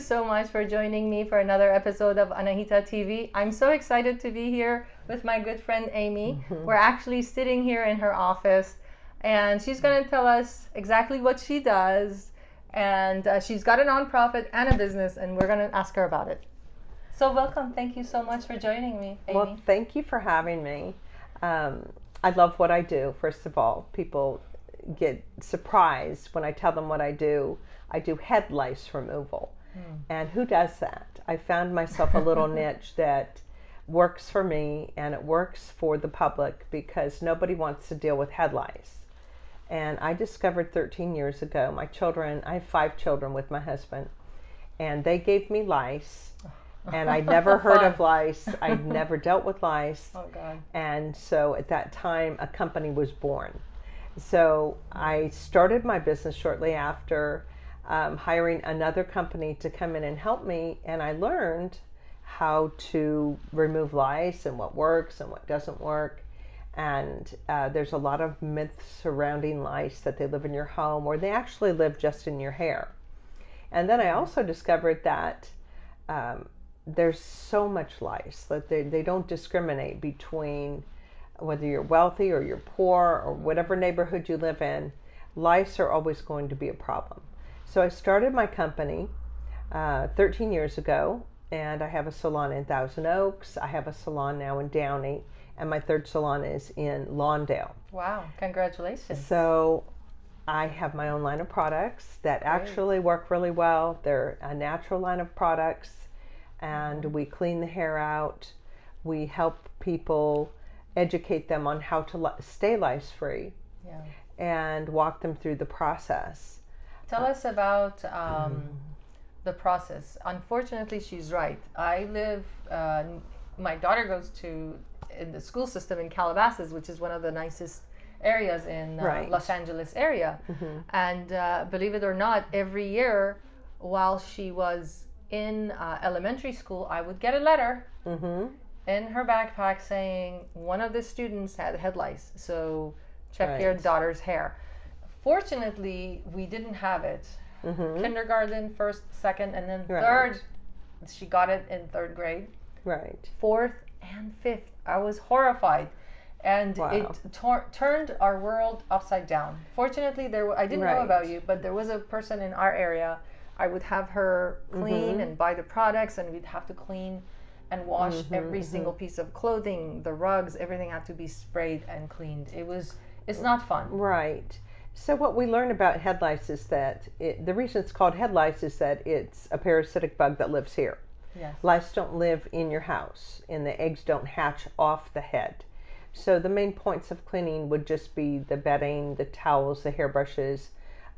so much for joining me for another episode of Anahita TV. I'm so excited to be here with my good friend Amy. We're actually sitting here in her office, and she's going to tell us exactly what she does. And she's got a nonprofit and a business, and we're going to ask her about it. So welcome. Thank you so much for joining me, Amy. Well, thank you for having me. I love what I do, first of all. People get surprised when I tell them what I do. I do head lice removal. And who does that? I found myself a little niche that works for me, and it works for the public because nobody wants to deal with head lice. And I discovered 13 years ago, I have 5 children with my husband, and they gave me lice. And I'd never heard of lice. I'd never dealt with lice. Oh, God. And so at that time, a company was born. So I started my business shortly after, hiring another company to come in and help me. And I learned how to remove lice and what works and what doesn't work. And there's a lot of myths surrounding lice, that they live in your home or they actually live just in your hair. And then I also discovered that there's so much lice that they don't discriminate between whether you're wealthy or you're poor or whatever neighborhood you live in. Lice are always going to be a problem. So I started my company 13 years ago, and I have a salon in Thousand Oaks. I have a salon now in Downey, and my third salon is in Lawndale. Wow, congratulations. So I have my own line of products that actually work really well. They're a natural line of products, and we clean the hair out. We help people, educate them on how to stay lice-free, and walk them through the process. Tell us about the process. Unfortunately, she's right. I live, my daughter goes in the school system in Calabasas, which is one of the nicest areas in Los Angeles area. And believe it or not, every year while she was in elementary school, I would get a letter in her backpack saying one of the students had head lice, so check your daughter's hair. Fortunately, we didn't have it. Kindergarten, first, second, and then third. She got it in 3rd grade. Fourth and 5th. I was horrified. And it turned our world upside down. Fortunately, I didn't know about you, but there was a person in our area. I would have her clean and buy the products, and we'd have to clean and wash every single piece of clothing, the rugs, everything had to be sprayed and cleaned. It's not fun. Right. So what we learn about head lice is that the reason it's called head lice is that it's a parasitic bug that lives here. Lice don't live in your house, and the eggs don't hatch off the head. So the main points of cleaning would just be the bedding, the towels, the hairbrushes,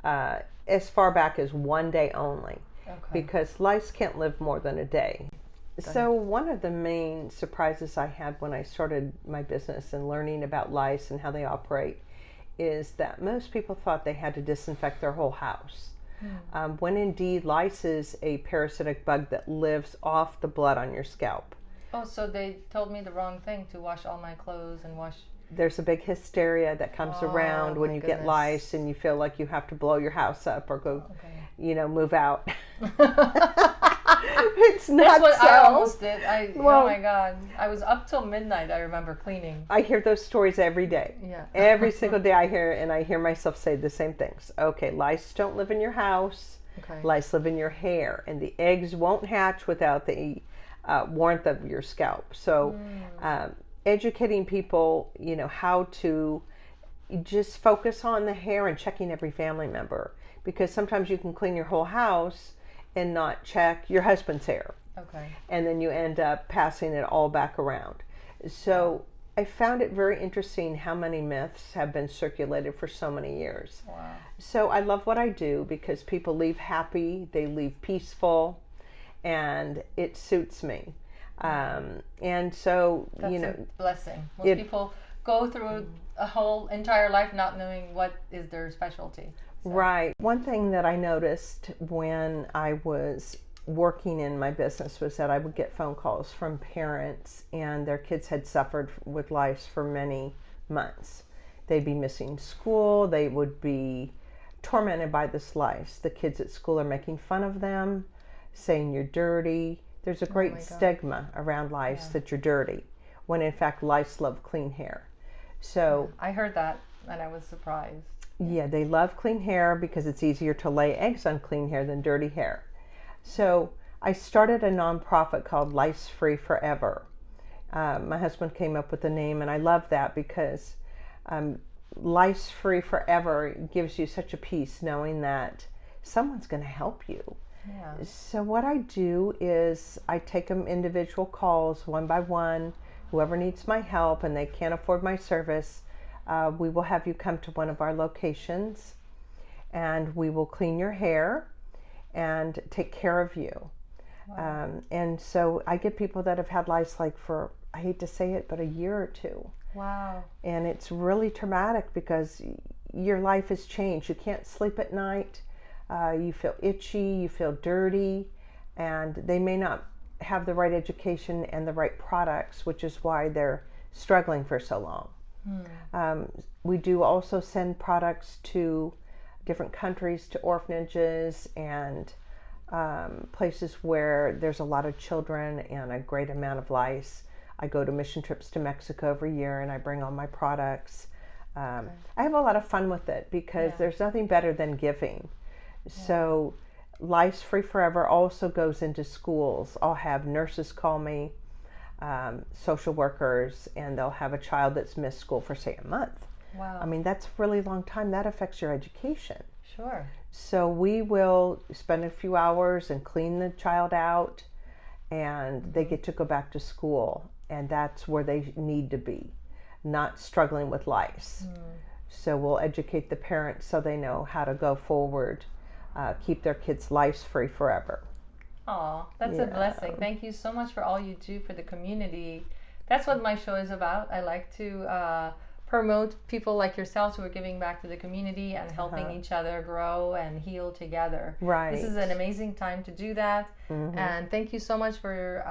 as far back as 1 day only, because lice can't live more than a day. So one of the main surprises I had when I started my business and learning about lice and how they operate is that most people thought they had to disinfect their whole house, when indeed lice is a parasitic bug that lives off the blood on your scalp. Oh, so they told me the wrong thing, to wash all my clothes and wash. There's a big hysteria that comes around when you get lice, and you feel like you have to blow your house up or go, move out. It's not. That's what so. I almost did. Oh my God. I was up till midnight, I remember, cleaning. I hear those stories every day. Every single day I hear, and I hear myself say the same things. Okay, lice don't live in your house. Lice live in your hair, and the eggs won't hatch without the warmth of your scalp. So educating people, how to just focus on the hair and checking every family member, because sometimes you can clean your whole house and not check your husband's hair. And then you end up passing it all back around. So I found it very interesting how many myths have been circulated for so many years. So I love what I do because people leave happy, they leave peaceful, and it suits me. And so, that's a blessing. Most people go through a whole entire life not knowing what is their specialty. Right. One thing that I noticed when I was working in my business was that I would get phone calls from parents, and their kids had suffered with lice for many months. They'd be missing school. They would be tormented by this lice. The kids at school are making fun of them. saying you're dirty. There's a my great God. stigma around lice that you're dirty, when in fact lice love clean hair. So I heard that and I was surprised. yeah, they love clean hair because it's easier to lay eggs on clean hair than dirty hair. So I started a nonprofit called Lice Free Forever. My husband came up with the name, and I love that because Lice Free Forever gives you such a peace knowing that someone's going to help you. Yeah. So what I do is I take them individual calls one by one. Whoever needs my help and they can't afford my service, we will have you come to one of our locations, and we will clean your hair and take care of you. Wow. And so I get people that have had lice like for, I hate to say it, but a year or two. Wow. And it's really traumatic because your life has changed. You can't sleep at night. You feel itchy, you feel dirty, and they may not have the right education and the right products, which is why they're struggling for so long. We do also send products to different countries, to orphanages and places where there's a lot of children and a great amount of lice. I go to mission trips to Mexico every year and I bring all my products. I have a lot of fun with it because there's nothing better than giving. So Lice Free Forever also goes into schools. I'll have nurses call me, social workers, and they'll have a child that's missed school for, say, a month. Wow. I mean, that's a really long time. That affects your education. Sure. So we will spend a few hours and clean the child out, and they get to go back to school, and that's where they need to be, not struggling with lice. So we'll educate the parents so they know how to go forward, keep their kids lice free forever. Oh, that's a blessing. Thank you so much for all you do for the community. That's what my show is about. I like to promote people like yourselves who are giving back to the community and helping each other grow and heal together. Right. This is an amazing time to do that. And thank you so much for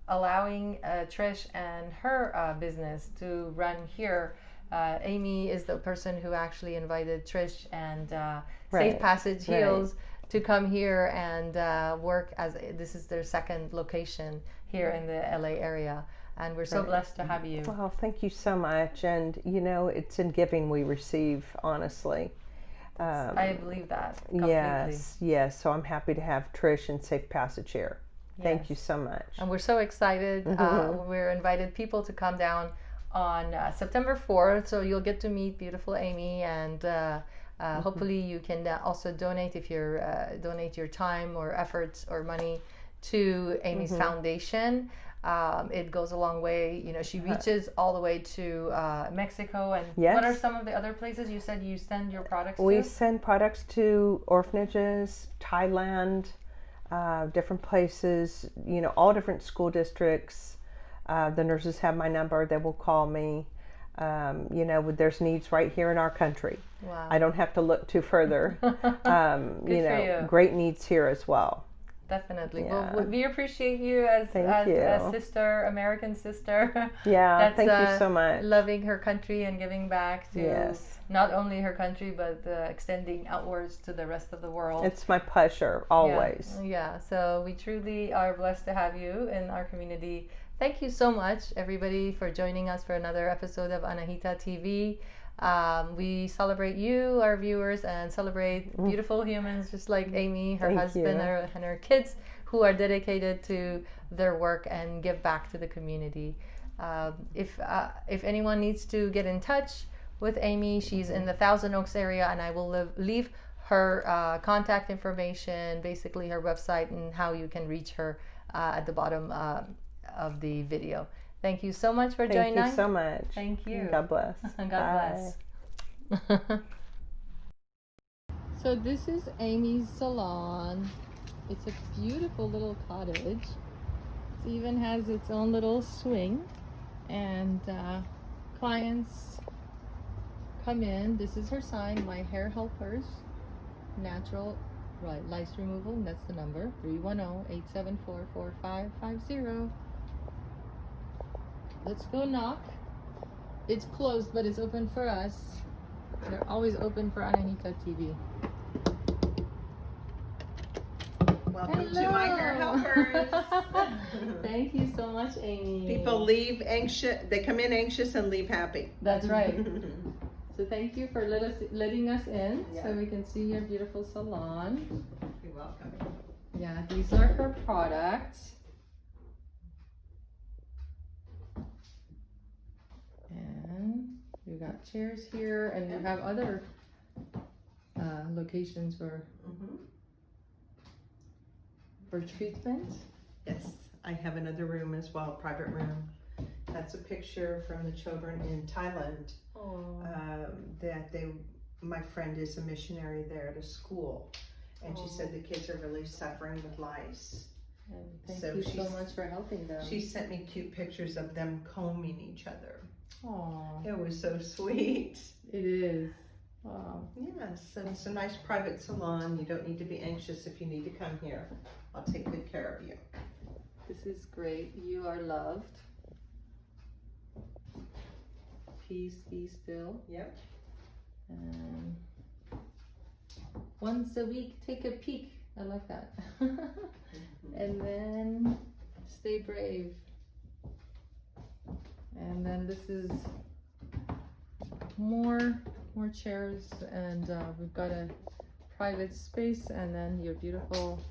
allowing Trish and her business to run here. Amy is the person who actually invited Trish and Safepassage Heels to come here and work as this is their second location here in the LA area. And we're so blessed to have you. Well, thank you so much. And, you know, it's in giving we receive, honestly. I believe that completely. Yes. So I'm happy to have Trish and Safepassage here. Thank you so much. And we're so excited. We're invited people to come down on September 4th. So you'll get to meet beautiful Amy, and hopefully you can also donate if you're donate your time or efforts or money to Amy's foundation. It goes a long way. You know, she reaches all the way to Mexico. And what are some of the other places you said you send your products to? We send products to orphanages, Thailand, different places, you know, all different school districts. The nurses have my number. They will call me. You know, there's needs right here in our country. Wow. I don't have to look too further. You know, great needs here as well. Definitely. Well, we appreciate you as a sister, American sister. Yeah, thank you so much. Loving her country and giving back to not only her country, but extending outwards to the rest of the world. It's my pleasure, always. Yeah, so we truly are blessed to have you in our community. Thank you so much, everybody, for joining us for another episode of Anahita TV. We celebrate you, our viewers, and celebrate beautiful humans just like Amy, her husband, and her kids who are dedicated to their work and give back to the community. If anyone needs to get in touch with Amy, she's in the Thousand Oaks area, and I will leave her contact information, basically her website, and how you can reach her at the bottom of the video. Thank you so much for joining us. Thank you so much. Thank you. God bless. God bless. So this is Amy's salon. It's a beautiful little cottage. It even has its own little swing, and clients come in. This is her sign, My Hair Helpers, natural lice removal, and that's the number, 310-874-4550. Let's go knock. It's closed, but it's open for us. They're always open for Anahita TV. Welcome to my hair helpers. Thank you so much, Amy. People leave anxious, they come in anxious and leave happy. That's right. So thank you for letting us in so we can see your beautiful salon. You're welcome. Yeah, these are her products. And you got chairs here, and you have other locations for treatment. Yes, I have another room as well, private room. That's a picture from the children in Thailand. My friend is a missionary there at a school, and she said the kids are really suffering with lice. And thank you so much for helping them. She sent me cute pictures of them combing each other. Aww. It was so sweet. It is. Wow. Yes, and it's a nice private salon. You don't need to be anxious if you need to come here. I'll take good care of you. This is great. You are loved. Peace, be still. Yep. And once a week, take a peek. I like that. And then stay brave. And then this is more chairs, and we've got a private space, and then your beautiful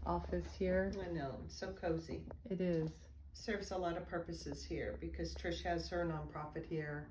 office here. I know, it's so cozy. It is. Serves a lot of purposes here because Trish has her nonprofit here.